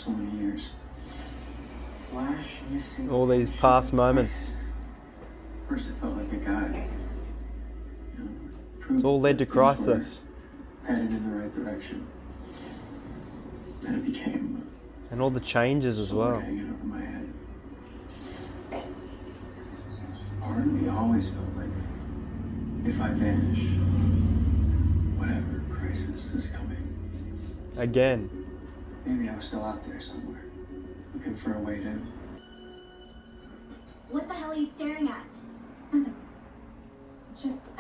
so many years. Flash missing. All these past moments. First it felt like a guide. It's all led to crisis. Headed in the right direction. Then it became. And all the changes as well. Hanging over my head. Part of me always felt like if I vanish, whatever crisis is coming. Again. Maybe I was still out there somewhere, looking for a way to. What the hell are you staring at? Just,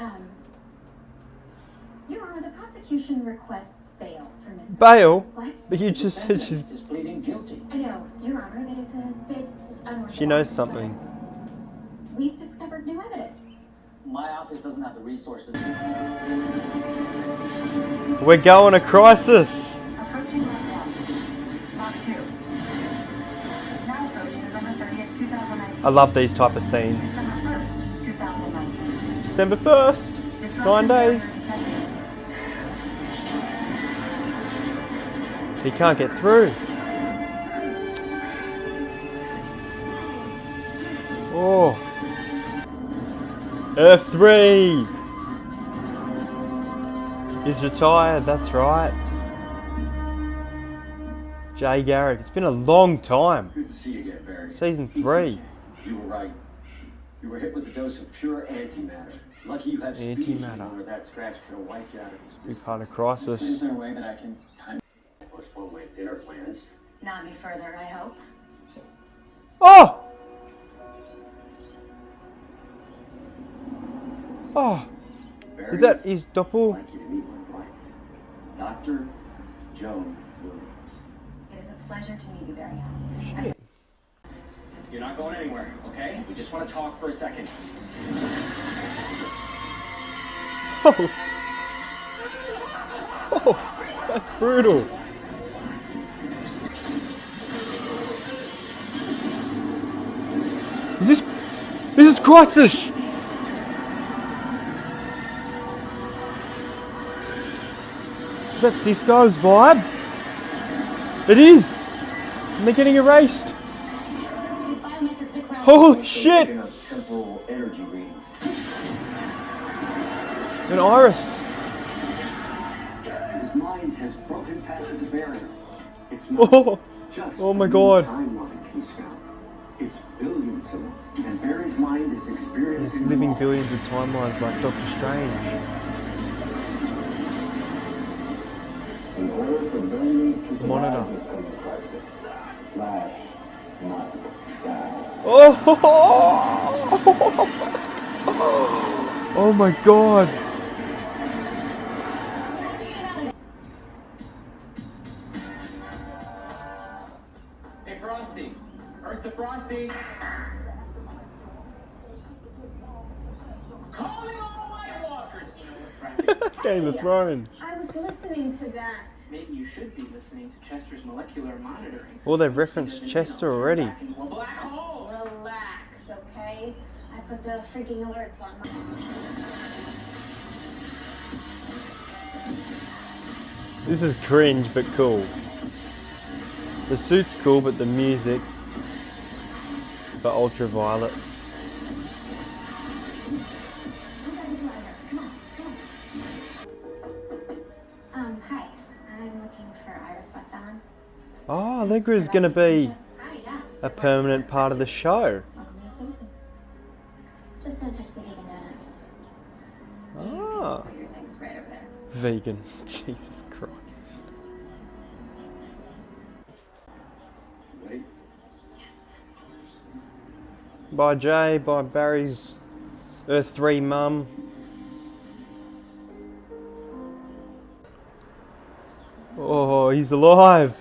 Your Honor, the prosecution requests bail for Miss. Bail? What? But you just said she's... pleading guilty. I know, Your Honor, that it's a bit unorthodox. She knows something. We've discovered new evidence. My office doesn't have the resources. We're going to crisis. Approaching Mach 2. Now approaching November 30th, 2019. I love these type of scenes. December 1st, 2019. December 1st. 9 days. He can't get through. Oh. Earth 3 is retired, that's right. Jay Garrick, it's been a long time. Good to see you again, Barry. Season 3. You were right. You were hit with a dose of pure antimatter. Lucky you have speed Antimatter. or that scratch could have wiped you out of existence. Big part of crisis. Is there a way that I can postpone my dinner plans? Not any further, I hope. Oh! Oh! Barry, Is that his doppel? I'd like you to meet my wife, Dr. Joan Williams. It is a pleasure to meet you, Barry. Shit. You're not going anywhere, okay? We just want to talk for a second. Oh! Oh! That's brutal. This is crisis! Is that Cisco's vibe? It is! And they're getting erased. Holy shit! Picking up temporal energy readings. An iris. His mind has broken past the barrier. It's Oh, not just oh my a new God. timeline he's found. It's billions of them. And Barry's mind is He's experiencing living them all. billions of timelines like Doctor Strange. In order for billions to survive Monitor. this coming crisis, Flash must die. Oh! Oh my God! Hey, Frosty. Earth to Frosty. Calling all White Walkers. You know what, Game of Thrones. I was listening to that. Maybe you should be listening to Chester's molecular monitoring. Well, they've referenced Chester already. Back into a black hole. Relax, okay? I put the freaking alerts on my... This is cringe but cool. The suit's cool, but the music, the ultraviolet. Hi. I'm looking for Iris Westallen. Oh, Allegra's gonna be Hi, yes. a permanent part of the show. Welcome to the Citizen. Just don't touch the vegan donuts. You Ah, can put your things right over there. vegan. Jesus Christ. Ready? Yes. By Jay, by Barry's Earth 3 mum. Oh, he's alive.